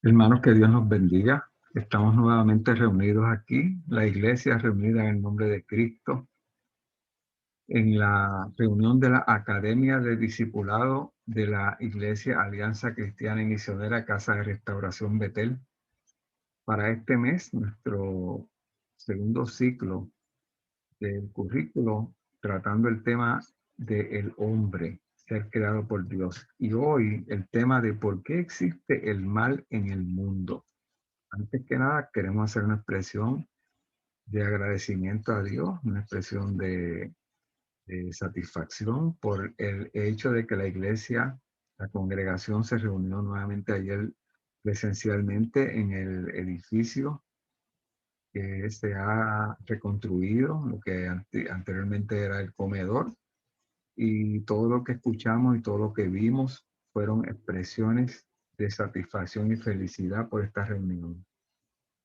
Hermanos, que Dios nos bendiga. Estamos nuevamente reunidos aquí, la iglesia reunida en el nombre de Cristo, en la reunión de la Academia de Discipulado de la Iglesia Alianza Cristiana y Misionera Casa de Restauración Betel. Para este mes, nuestro segundo ciclo del currículo, tratando el tema del hombre, ser creado por Dios. Y hoy el tema de por qué existe el mal en el mundo. Antes que nada, queremos hacer una expresión de agradecimiento a Dios, una expresión de satisfacción por el hecho de que la iglesia, la congregación se reunió nuevamente ayer presencialmente en el edificio que se ha reconstruido, lo que anteriormente era el comedor, y todo lo que escuchamos y todo lo que vimos fueron expresiones de satisfacción y felicidad por esta reunión.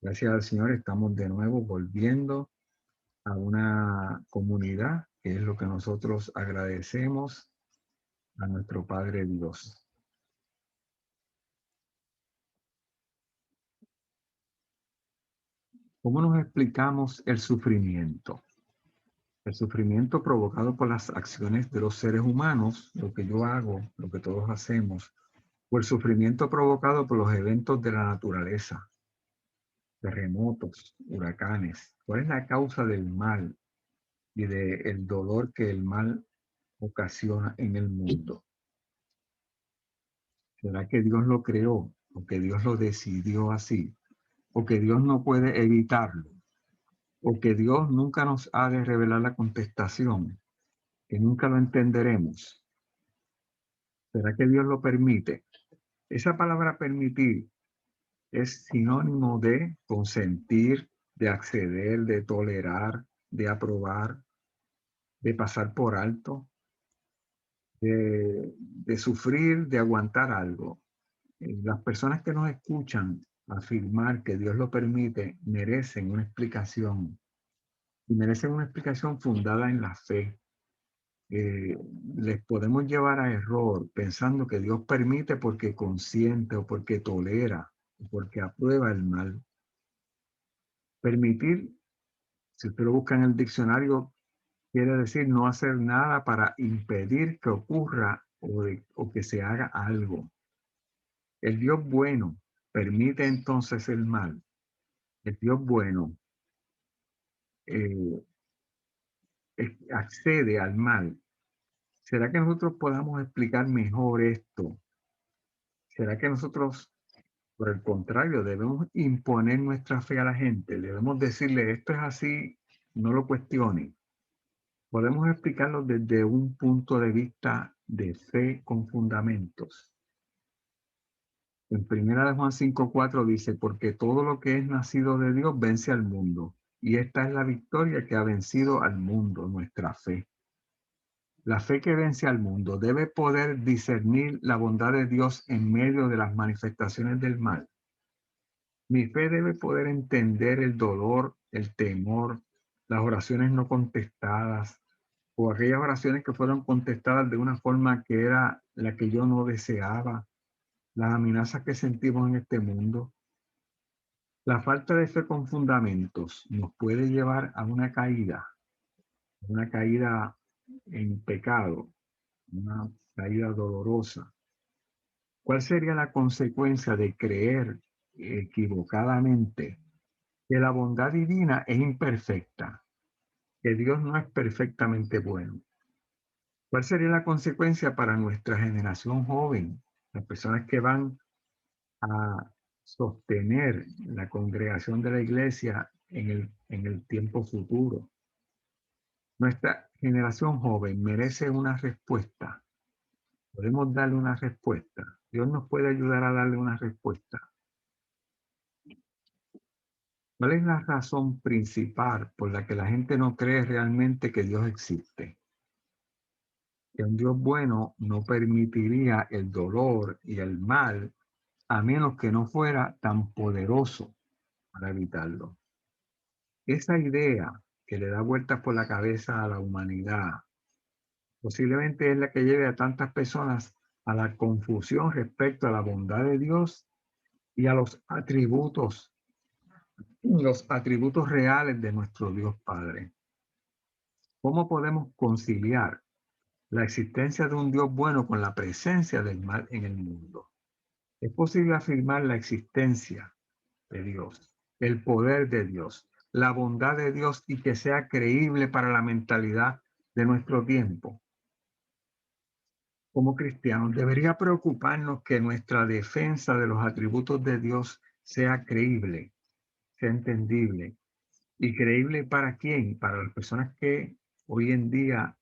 Gracias al Señor estamos de nuevo volviendo a una comunidad, que es lo que nosotros agradecemos a nuestro Padre Dios. ¿Cómo nos explicamos el sufrimiento? El sufrimiento provocado por las acciones de los seres humanos, lo que yo hago, lo que todos hacemos, o el sufrimiento provocado por los eventos de la naturaleza, terremotos, huracanes. ¿Cuál es la causa del mal y del dolor que el mal ocasiona en el mundo? ¿Será que Dios lo creó o que Dios lo decidió así? ¿O que Dios no puede evitarlo? ¿O que Dios nunca nos ha de revelar la contestación? ¿Que nunca lo entenderemos? ¿Será que Dios lo permite? Esa palabra permitir es sinónimo de consentir, de acceder, de tolerar, de aprobar, de pasar por alto, de sufrir, de aguantar algo. Las personas que nos escuchan afirmar que Dios lo permite merecen una explicación y merecen una explicación fundada en la fe. Les podemos llevar a error pensando que Dios permite porque consiente o porque tolera o porque aprueba el mal. Permitir, si usted lo busca en el diccionario, quiere decir no hacer nada para impedir que ocurra o que se haga algo. El Dios bueno permite entonces el mal. El Dios bueno eh, accede al mal. ¿Será que nosotros podamos explicar mejor esto? ¿Será que nosotros, por el contrario, debemos imponer nuestra fe a la gente? Debemos decirle, esto es así, no lo cuestione. Podemos explicarlo desde un punto de vista de fe con fundamentos. En primera de Juan 5:4 dice, porque todo lo que es nacido de Dios vence al mundo. Y esta es la victoria que ha vencido al mundo, nuestra fe. La fe que vence al mundo debe poder discernir la bondad de Dios en medio de las manifestaciones del mal. Mi fe debe poder entender el dolor, el temor, las oraciones no contestadas o aquellas oraciones que fueron contestadas de una forma que era la que yo no deseaba, las amenazas que sentimos en este mundo. La falta de fe con fundamentos nos puede llevar a una caída en pecado, una caída dolorosa. ¿Cuál sería la consecuencia de creer equivocadamente que la bondad divina es imperfecta, que Dios no es perfectamente bueno? ¿Cuál sería la consecuencia para nuestra generación joven, las personas que van a sostener la congregación de la iglesia en el tiempo futuro? Nuestra generación joven merece una respuesta. Podemos darle una respuesta. Dios nos puede ayudar a darle una respuesta. ¿Cuál es la razón principal por la que la gente no cree realmente que Dios existe? Que un Dios bueno no permitiría el dolor y el mal a menos que no fuera tan poderoso para evitarlo. Esa idea que le da vueltas por la cabeza a la humanidad posiblemente es la que lleve a tantas personas a la confusión respecto a la bondad de Dios y a los atributos reales de nuestro Dios Padre. ¿Cómo podemos conciliar la existencia de un Dios bueno con la presencia del mal en el mundo? Es posible afirmar la existencia de Dios, el poder de Dios, la bondad de Dios y que sea creíble para la mentalidad de nuestro tiempo. Como cristianos, debería preocuparnos que nuestra defensa de los atributos de Dios sea creíble, sea entendible. ¿Y creíble para quién? Para las personas que hoy en día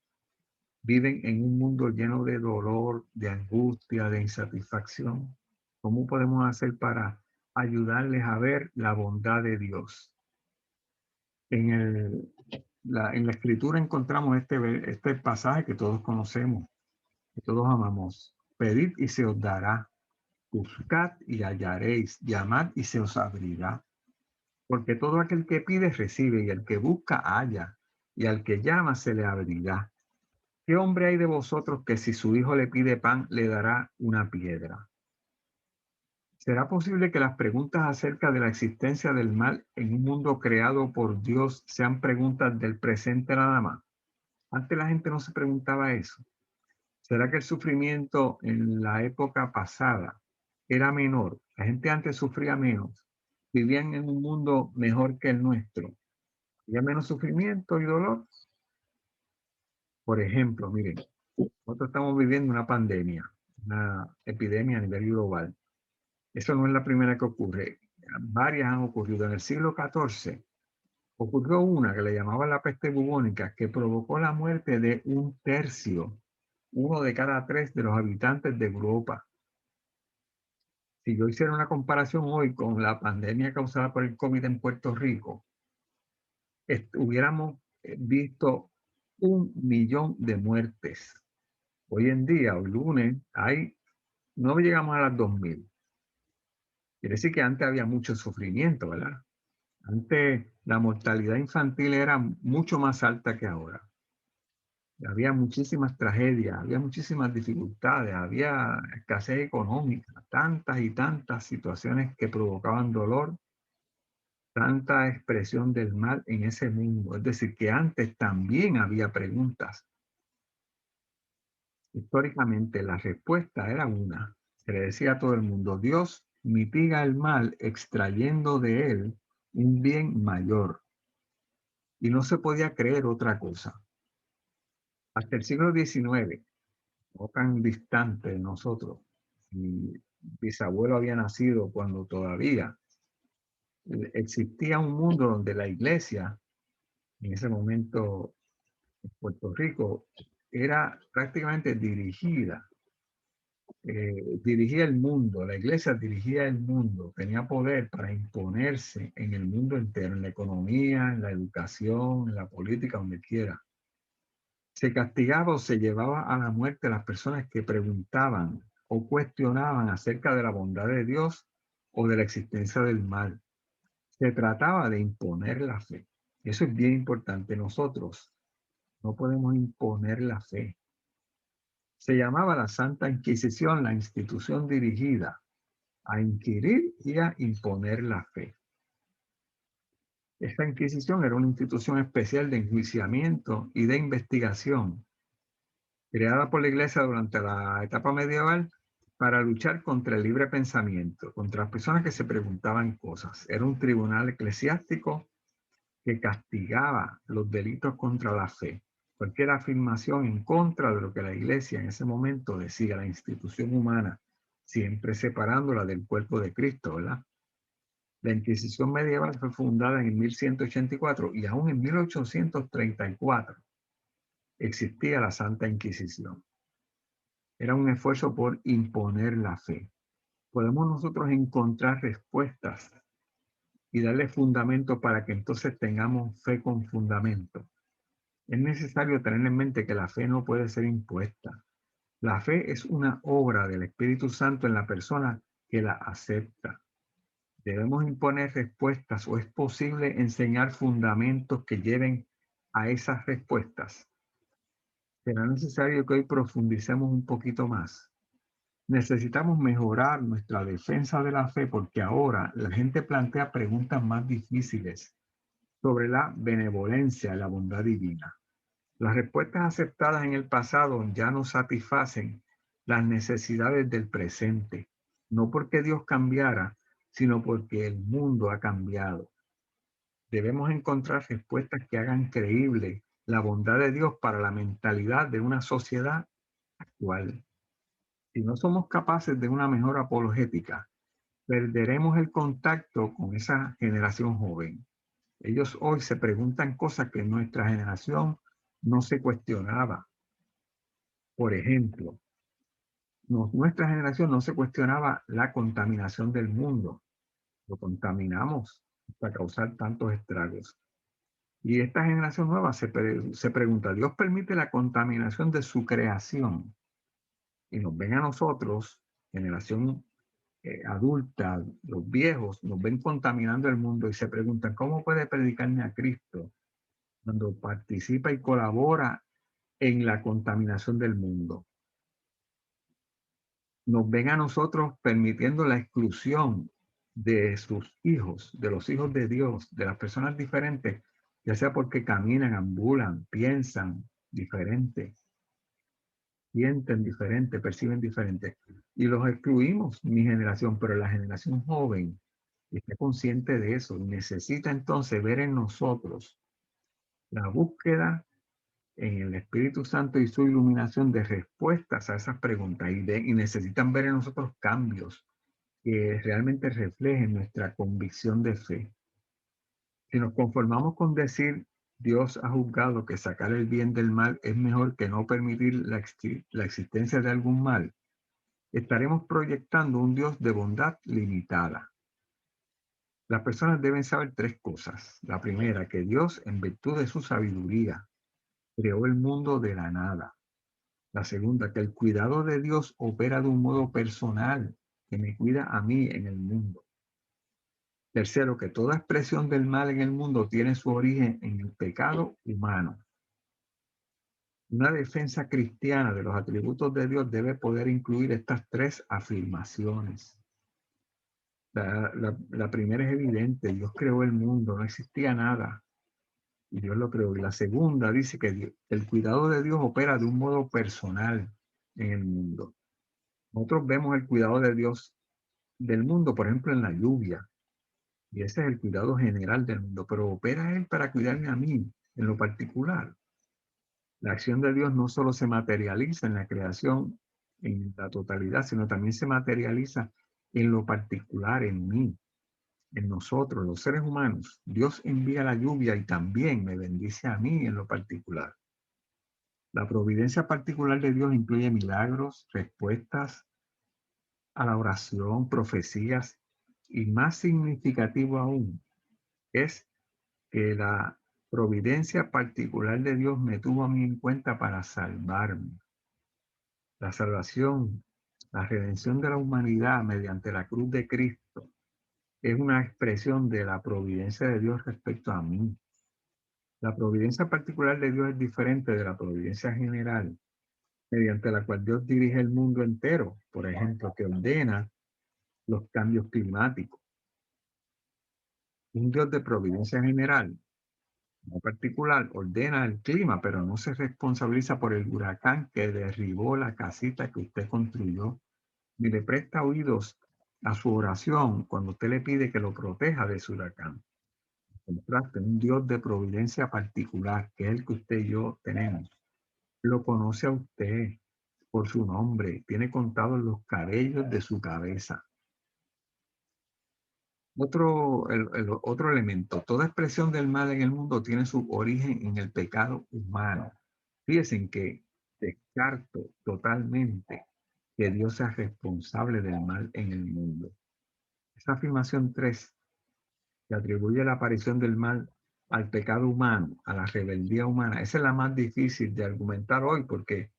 viven en un mundo lleno de dolor, de angustia, de insatisfacción. ¿Cómo podemos hacer para ayudarles a ver la bondad de Dios? En la escritura encontramos este pasaje que todos conocemos, que todos amamos. Pedid y se os dará, buscad y hallaréis, llamad y se os abrirá. Porque todo aquel que pide recibe, y el que busca halla, y al que llama se le abrirá. ¿Qué hombre hay de vosotros que si su hijo le pide pan, le dará una piedra? ¿Será posible que las preguntas acerca de la existencia del mal en un mundo creado por Dios sean preguntas del presente nada más? Antes la gente no se preguntaba eso. ¿Será que el sufrimiento en la época pasada era menor? La gente antes sufría menos. Vivían en un mundo mejor que el nuestro. Había menos sufrimiento y dolor. Por ejemplo, miren, nosotros estamos viviendo una pandemia, una epidemia a nivel global. Eso no es la primera que ocurre. Varias han ocurrido. En el siglo XIV ocurrió una que le llamaban la peste bubónica, que provocó la muerte de un tercio, uno de cada tres de los habitantes de Europa. Si yo hiciera una comparación hoy con la pandemia causada por el COVID en Puerto Rico, hubiéramos visto 1 millón de muertes. Hoy en día, hoy lunes, no llegamos a las 2000. Quiere decir que antes había mucho sufrimiento, ¿verdad? Antes la mortalidad infantil era mucho más alta que ahora. Había muchísimas tragedias, había muchísimas dificultades, había escasez económica, tantas y tantas situaciones que provocaban dolor, tanta expresión del mal en ese mundo. Es decir, que antes también había preguntas. Históricamente la respuesta era una. Se le decía a todo el mundo, Dios mitiga el mal extrayendo de él un bien mayor. Y no se podía creer otra cosa. Hasta el siglo XIX, no tan distante de nosotros, mi bisabuelo había nacido cuando todavía existía un mundo donde la iglesia, en ese momento en Puerto Rico, era prácticamente dirigía el mundo, la iglesia dirigía el mundo, tenía poder para imponerse en el mundo entero, en la economía, en la educación, en la política, donde quiera. Se castigaba o se llevaba a la muerte a las personas que preguntaban o cuestionaban acerca de la bondad de Dios o de la existencia del mal. Se trataba de imponer la fe. Eso es bien importante. Nosotros no podemos imponer la fe. Se llamaba la Santa Inquisición la institución dirigida a inquirir y a imponer la fe. Esta Inquisición era una institución especial de enjuiciamiento y de investigación creada por la Iglesia durante la etapa medieval para luchar contra el libre pensamiento, contra las personas que se preguntaban cosas. Era un tribunal eclesiástico que castigaba los delitos contra la fe. Cualquier afirmación en contra de lo que la Iglesia en ese momento decía, la institución humana, siempre separándola del cuerpo de Cristo, ¿verdad? La Inquisición medieval fue fundada en 1184 y aún en 1834 existía la Santa Inquisición. Era un esfuerzo por imponer la fe. Podemos nosotros encontrar respuestas y darle fundamento para que entonces tengamos fe con fundamento. Es necesario tener en mente que la fe no puede ser impuesta. La fe es una obra del Espíritu Santo en la persona que la acepta. Debemos imponer respuestas o es posible enseñar fundamentos que lleven a esas respuestas. Será necesario que hoy profundicemos un poquito más. Necesitamos mejorar nuestra defensa de la fe porque ahora la gente plantea preguntas más difíciles sobre la benevolencia y la bondad divina. Las respuestas aceptadas en el pasado ya no satisfacen las necesidades del presente, no porque Dios cambiara, sino porque el mundo ha cambiado. Debemos encontrar respuestas que hagan creíble la bondad de Dios para la mentalidad de una sociedad actual. Si no somos capaces de una mejor apologética, perderemos el contacto con esa generación joven. Ellos hoy se preguntan cosas que nuestra generación no se cuestionaba. Por ejemplo, nuestra generación no se cuestionaba la contaminación del mundo. Lo contaminamos para causar tantos estragos. Y esta generación nueva se pregunta, ¿Dios permite la contaminación de su creación? Y nos ven a nosotros, generación adulta, los viejos, nos ven contaminando el mundo y se preguntan, ¿cómo puede predicarme a Cristo cuando participa y colabora en la contaminación del mundo? Nos ven a nosotros permitiendo la exclusión de sus hijos, de los hijos de Dios, de las personas diferentes, ya sea porque caminan, ambulan, piensan diferente, sienten diferente, perciben diferente. Y los excluimos, mi generación, pero la generación joven está consciente de eso y necesita entonces ver en nosotros la búsqueda en el Espíritu Santo y su iluminación de respuestas a esas preguntas y necesitan ver en nosotros cambios que realmente reflejen nuestra convicción de fe. Si nos conformamos con decir Dios ha juzgado que sacar el bien del mal es mejor que no permitir la existencia de algún mal, estaremos proyectando un Dios de bondad limitada. Las personas deben saber tres cosas. La primera, que Dios, en virtud de su sabiduría, creó el mundo de la nada. La segunda, que el cuidado de Dios opera de un modo personal, que me cuida a mí en el mundo. Tercero, que toda expresión del mal en el mundo tiene su origen en el pecado humano. Una defensa cristiana de los atributos de Dios debe poder incluir estas tres afirmaciones. La primera es evidente, Dios creó el mundo, no existía nada y Dios lo creó. Y la segunda dice que el cuidado de Dios opera de un modo personal en el mundo. Nosotros vemos el cuidado de Dios del mundo, por ejemplo, en la lluvia. Y ese es el cuidado general del mundo, pero opera Él para cuidarme a mí en lo particular. La acción de Dios no solo se materializa en la creación en la totalidad, sino también se materializa en lo particular, en mí, en nosotros, los seres humanos. Dios envía la lluvia y también me bendice a mí en lo particular. La providencia particular de Dios incluye milagros, respuestas a la oración, profecías y más significativo aún es que la providencia particular de Dios me tuvo a mí en cuenta para salvarme. La salvación, la redención de la humanidad mediante la cruz de Cristo es una expresión de la providencia de Dios respecto a mí. La providencia particular de Dios es diferente de la providencia general, mediante la cual Dios dirige el mundo entero, por ejemplo, que ordena los cambios climáticos. Un Dios de providencia general, no particular, ordena el clima, pero no se responsabiliza por el huracán que derribó la casita que usted construyó, ni le presta oídos a su oración cuando usted le pide que lo proteja de su huracán. En contraste, un Dios de providencia particular, que es el que usted y yo tenemos, lo conoce a usted por su nombre, tiene contados los cabellos de su cabeza. Otro elemento, toda expresión del mal en el mundo tiene su origen en el pecado humano. Fíjense que descarto totalmente que Dios sea responsable del mal en el mundo. Esa afirmación 3, que atribuye la aparición del mal al pecado humano, a la rebeldía humana, esa es la más difícil de argumentar hoy porque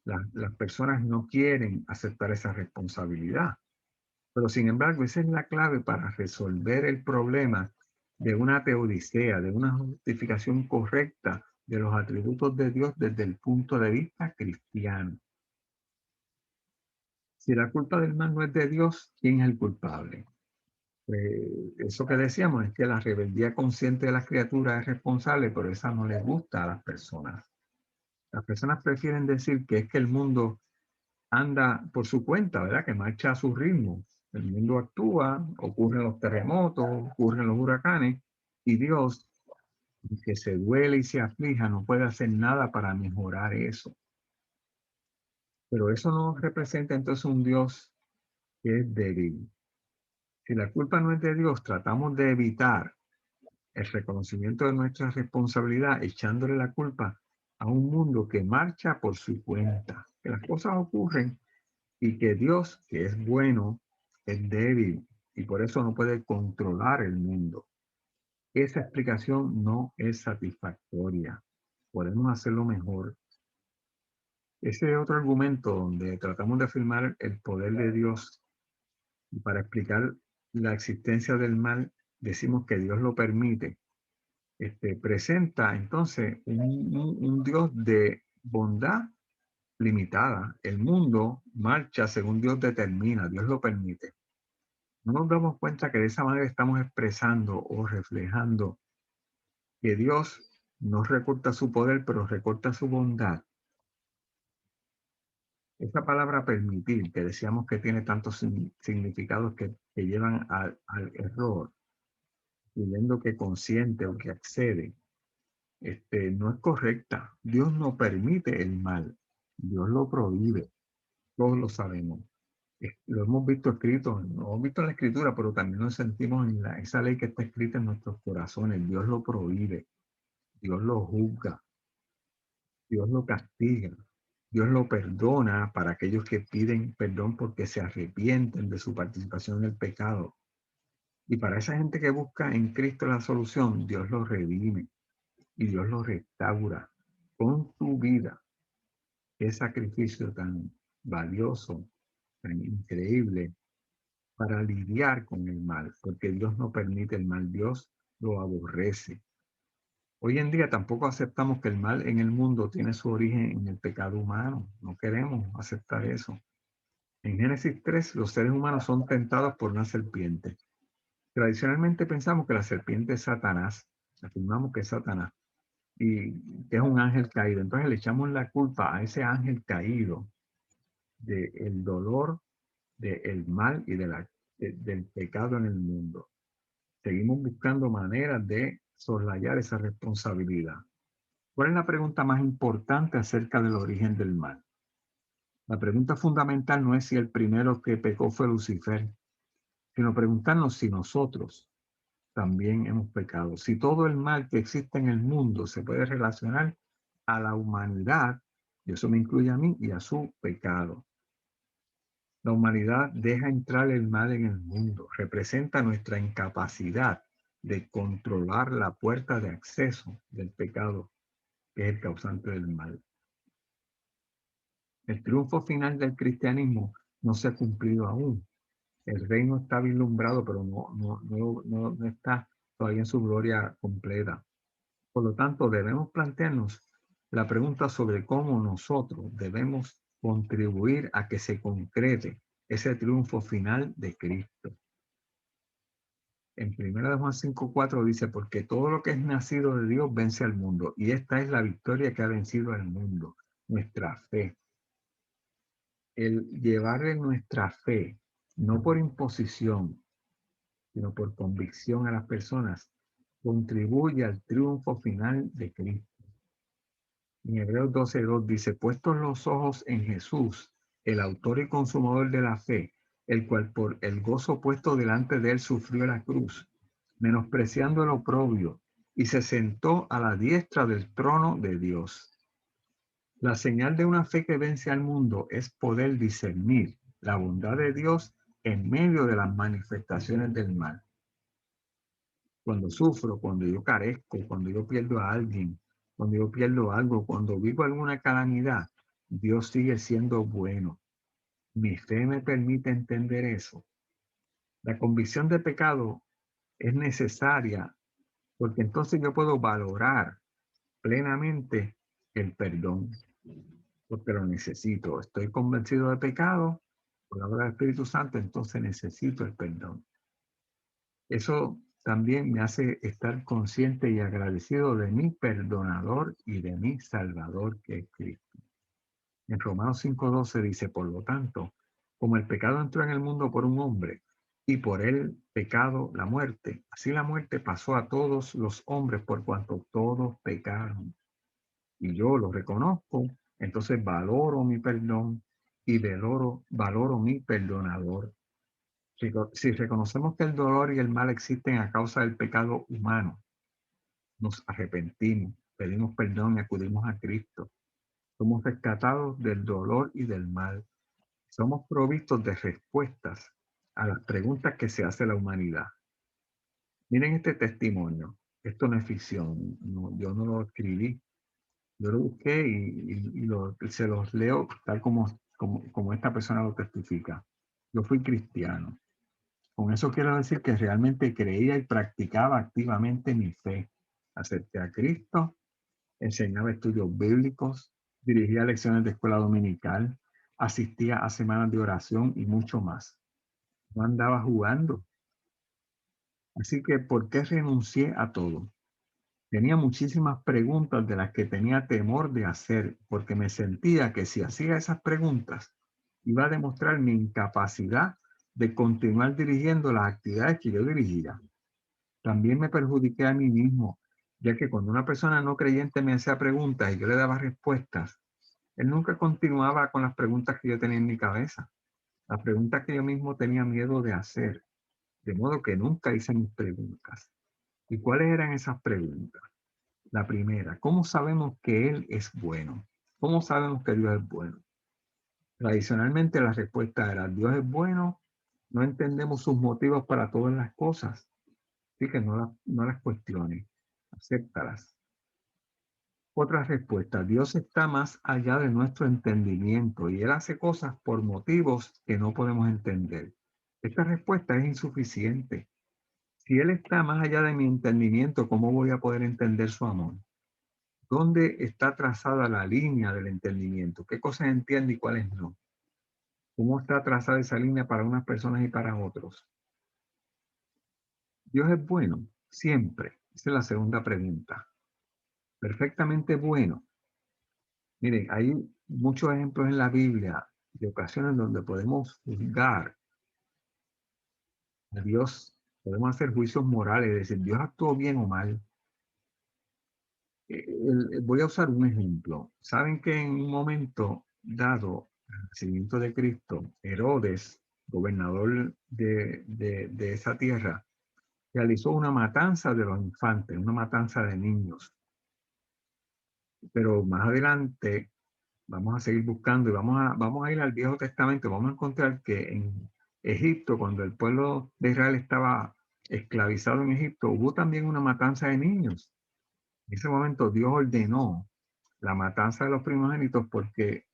las personas no quieren aceptar esa responsabilidad. Pero sin embargo, esa es la clave para resolver el problema de una teodicea, de una justificación correcta de los atributos de Dios desde el punto de vista cristiano. Si la culpa del mal no es de Dios, ¿quién es el culpable? Eso que decíamos es que la rebeldía consciente de las criaturas es responsable, pero esa no les gusta a las personas. Las personas prefieren decir que es que el mundo anda por su cuenta, ¿verdad? Que marcha a su ritmo. El mundo actúa, ocurren los terremotos, ocurren los huracanes, y Dios, que se duele y se aflija, no puede hacer nada para mejorar eso. Pero eso no representa entonces un Dios que es débil. Si la culpa no es de Dios, tratamos de evitar el reconocimiento de nuestra responsabilidad echándole la culpa a un mundo que marcha por su cuenta, que las cosas ocurren y que Dios, que es bueno, es débil y por eso no puede controlar el mundo. Esa explicación no es satisfactoria. Podemos hacerlo mejor. Ese es otro argumento donde tratamos de afirmar el poder de Dios y para explicar la existencia del mal, decimos que Dios lo permite. Presenta entonces un Dios de bondad limitada. El mundo marcha según Dios determina, Dios lo permite. No nos damos cuenta que de esa manera estamos expresando o reflejando que Dios no recorta su poder, pero recorta su bondad. Esa palabra permitir, que decíamos que tiene tantos significados que llevan al error, incluyendo que consiente o que accede, no es correcta. Dios no permite el mal, Dios lo prohíbe, todos lo sabemos. Lo hemos visto escrito, lo hemos visto en la escritura, pero también lo sentimos en esa ley que está escrita en nuestros corazones. Dios lo prohíbe, Dios lo juzga, Dios lo castiga, Dios lo perdona para aquellos que piden perdón porque se arrepienten de su participación en el pecado. Y para esa gente que busca en Cristo la solución, Dios lo redime y Dios lo restaura con su vida. Qué sacrificio tan valioso, tan increíble para lidiar con el mal, porque Dios no permite el mal, Dios lo aborrece. Hoy en día tampoco aceptamos que el mal en el mundo tiene su origen en el pecado humano. No queremos aceptar eso. En Génesis 3, los seres humanos son tentados por una serpiente. Tradicionalmente pensamos que la serpiente es Satanás. Afirmamos que es Satanás y que es un ángel caído. Entonces le echamos la culpa a ese ángel caído del dolor, del mal y del pecado en el mundo. Seguimos buscando maneras de soslayar esa responsabilidad. ¿Cuál es la pregunta más importante acerca del origen del mal? La pregunta fundamental no es si el primero que pecó fue Lucifer, sino preguntarnos si nosotros también hemos pecado. Si todo el mal que existe en el mundo se puede relacionar a la humanidad, y eso me incluye a mí y a su pecado. La humanidad deja entrar el mal en el mundo, representa nuestra incapacidad de controlar la puerta de acceso del pecado, que es el causante del mal. El triunfo final del cristianismo no se ha cumplido aún. El reino está vislumbrado, pero no está todavía en su gloria completa. Por lo tanto, debemos plantearnos la pregunta sobre cómo nosotros debemos contribuir a que se concrete ese triunfo final de Cristo. En 1 Juan 5:4 dice, porque todo lo que es nacido de Dios vence al mundo. Y esta es la victoria que ha vencido al mundo, nuestra fe. El llevarle nuestra fe, no por imposición, sino por convicción a las personas, contribuye al triunfo final de Cristo. En Hebreos 12:2 dice, puestos los ojos en Jesús, el autor y consumador de la fe, el cual por el gozo puesto delante de él sufrió la cruz, menospreciando el oprobio, y se sentó a la diestra del trono de Dios. La señal de una fe que vence al mundo es poder discernir la bondad de Dios en medio de las manifestaciones del mal. Cuando sufro, cuando yo carezco, cuando yo pierdo a alguien, cuando yo pierdo algo, cuando vivo alguna calamidad, Dios sigue siendo bueno. Mi fe me permite entender eso. La convicción de pecado es necesaria porque entonces yo puedo valorar plenamente el perdón, porque lo necesito. Estoy convencido de pecado, por la obra del Espíritu Santo, entonces necesito el perdón. Eso también me hace estar consciente y agradecido de mi perdonador y de mi Salvador, que es Cristo. En Romanos 5:12 dice, por lo tanto, como el pecado entró en el mundo por un hombre y por el pecado la muerte, así la muerte pasó a todos los hombres por cuanto todos pecaron. Y yo lo reconozco, entonces valoro mi perdón y valoro mi perdonador. Si reconocemos que el dolor y el mal existen a causa del pecado humano, nos arrepentimos, pedimos perdón y acudimos a Cristo. Somos rescatados del dolor y del mal. Somos provistos de respuestas a las preguntas que se hace la humanidad. Miren este testimonio. Esto no es ficción. Yo no lo escribí. Yo lo busqué y se los leo tal como esta persona lo testifica. Yo fui cristiano. Con eso quiero decir que realmente creía y practicaba activamente mi fe. Acepté a Cristo, enseñaba estudios bíblicos, dirigía lecciones de escuela dominical, asistía a semanas de oración y mucho más. No andaba jugando. Así que, ¿por qué renuncié a todo? Tenía muchísimas preguntas de las que tenía temor de hacer, porque me sentía que si hacía esas preguntas, iba a demostrar mi incapacidad de continuar dirigiendo las actividades que yo dirigía. También me perjudiqué a mí mismo, ya que cuando una persona no creyente me hacía preguntas y yo le daba respuestas, él nunca continuaba con las preguntas que yo tenía en mi cabeza, las preguntas que yo mismo tenía miedo de hacer, de modo que nunca hice mis preguntas. ¿Y cuáles eran esas preguntas? La primera, ¿cómo sabemos que Él es bueno? ¿Cómo sabemos que Dios es bueno? Tradicionalmente la respuesta era, Dios es bueno, no entendemos sus motivos para todas las cosas, así que no las cuestiones, acéptalas. Otra respuesta, Dios está más allá de nuestro entendimiento y Él hace cosas por motivos que no podemos entender. Esta respuesta es insuficiente. Si Él está más allá de mi entendimiento, ¿cómo voy a poder entender su amor? ¿Dónde está trazada la línea del entendimiento? ¿Qué cosas entiende y cuáles no? ¿Cómo está trazada esa línea para unas personas y para otros? Dios es bueno, siempre. Esa es la segunda pregunta. Perfectamente bueno. Miren, hay muchos ejemplos en la Biblia de ocasiones donde podemos juzgar a Dios, podemos hacer juicios morales, decir, Dios actuó bien o mal. Voy a usar un ejemplo. Saben que en un momento dado, al nacimiento de Cristo, Herodes, gobernador de esa tierra, realizó una matanza de los infantes, una matanza de niños. Pero más adelante vamos a seguir buscando y vamos a ir al Viejo Testamento. Vamos a encontrar que en Egipto, cuando el pueblo de Israel estaba esclavizado en Egipto, hubo también una matanza de niños. En ese momento Dios ordenó la matanza de los primogénitos porque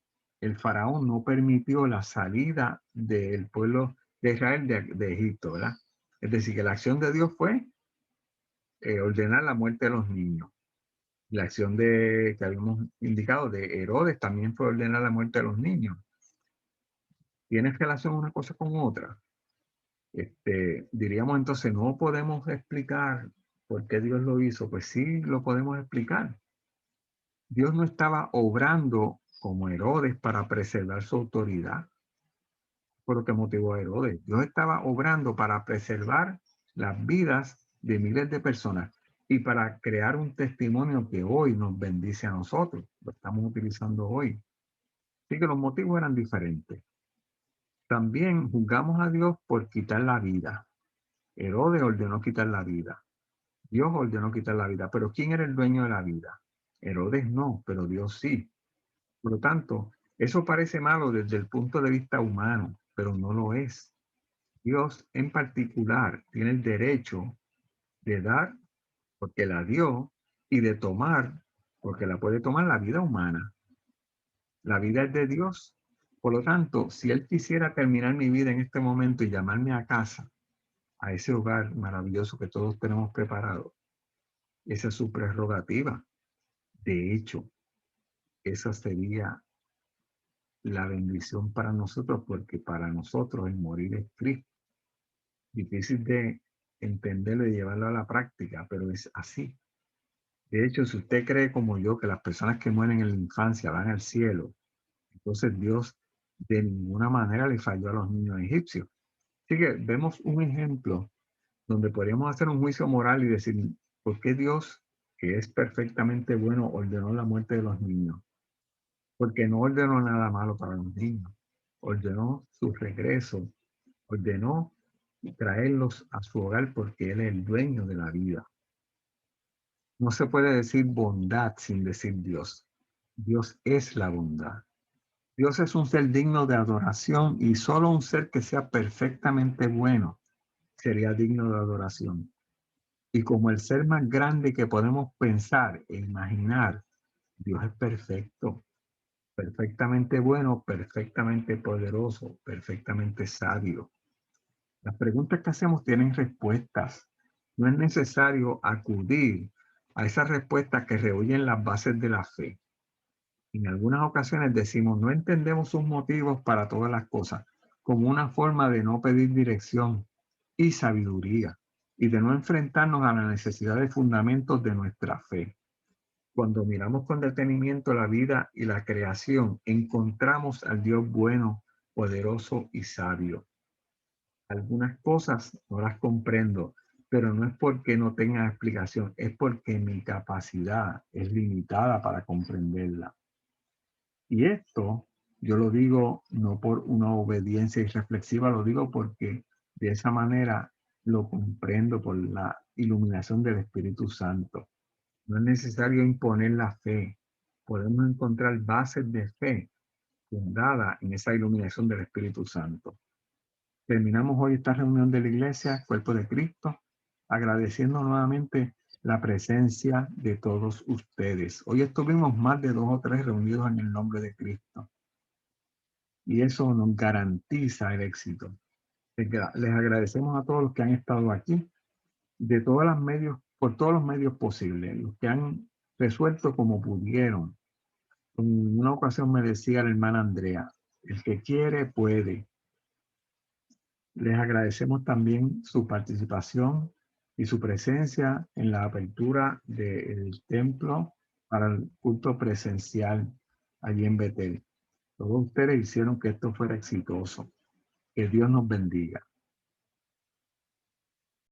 el faraón no permitió la salida del pueblo de Israel de Egipto, ¿verdad? Es decir, que la acción de Dios fue ordenar la muerte de los niños. La acción que habíamos indicado de Herodes también fue ordenar la muerte de los niños. ¿Tiene relación una cosa con otra? Diríamos entonces, no podemos explicar por qué Dios lo hizo. Pues sí, lo podemos explicar. Dios no estaba obrando como Herodes para preservar su autoridad, por lo que motivó a Herodes. Dios estaba obrando para preservar las vidas de miles de personas y para crear un testimonio que hoy nos bendice a nosotros. Lo estamos utilizando hoy. Así que los motivos eran diferentes. También juzgamos a Dios por quitar la vida. Herodes ordenó quitar la vida. Dios ordenó quitar la vida. Pero ¿quién era el dueño de la vida? Herodes no, pero Dios sí. Por lo tanto, eso parece malo desde el punto de vista humano, pero no lo es. Dios en particular tiene el derecho de dar porque la dio y de tomar porque la puede tomar la vida humana. La vida es de Dios. Por lo tanto, si Él quisiera terminar mi vida en este momento y llamarme a casa, a ese hogar maravilloso que todos tenemos preparado, esa es su prerrogativa. De hecho, esa sería la bendición para nosotros, porque para nosotros el morir es Cristo. Difícil de entenderlo y llevarlo a la práctica, pero es así. De hecho, si usted cree como yo que las personas que mueren en la infancia van al cielo, entonces Dios de ninguna manera le falló a los niños egipcios. Así que vemos un ejemplo donde podríamos hacer un juicio moral y decir, ¿por qué Dios, que es perfectamente bueno, ordenó la muerte de los niños? Porque no ordenó nada malo para los niños. Ordenó su regreso, ordenó traerlos a su hogar porque Él es el dueño de la vida. No se puede decir bondad sin decir Dios. Dios es la bondad. Dios es un ser digno de adoración y solo un ser que sea perfectamente bueno sería digno de adoración. Y como el ser más grande que podemos pensar e imaginar, Dios es perfecto, perfectamente bueno, perfectamente poderoso, perfectamente sabio. Las preguntas que hacemos tienen respuestas. No es necesario acudir a esas respuestas que rehuyen las bases de la fe. En algunas ocasiones decimos, no entendemos sus motivos para todas las cosas, como una forma de no pedir dirección y sabiduría y de no enfrentarnos a la necesidad de fundamentos de nuestra fe. Cuando miramos con detenimiento la vida y la creación, encontramos al Dios bueno, poderoso y sabio. Algunas cosas no las comprendo, pero no es porque no tenga explicación, es porque mi capacidad es limitada para comprenderla. Y esto yo lo digo no por una obediencia irreflexiva, lo digo porque de esa manera lo comprendo por la iluminación del Espíritu Santo. No es necesario imponer la fe. Podemos encontrar bases de fe fundadas en esa iluminación del Espíritu Santo. Terminamos hoy esta reunión de la Iglesia, Cuerpo de Cristo, agradeciendo nuevamente la presencia de todos ustedes. Hoy estuvimos más de 2 o 3 reunidos en el nombre de Cristo y eso nos garantiza el éxito. Les agradecemos a todos los que han estado aquí, de todos los medios, por todos los medios posibles, los que han resuelto como pudieron. En una ocasión me decía la hermana Andrea, el que quiere puede. Les agradecemos también su participación y su presencia en la apertura del templo para el culto presencial allí en Betel. Todos ustedes hicieron que esto fuera exitoso. Que Dios nos bendiga.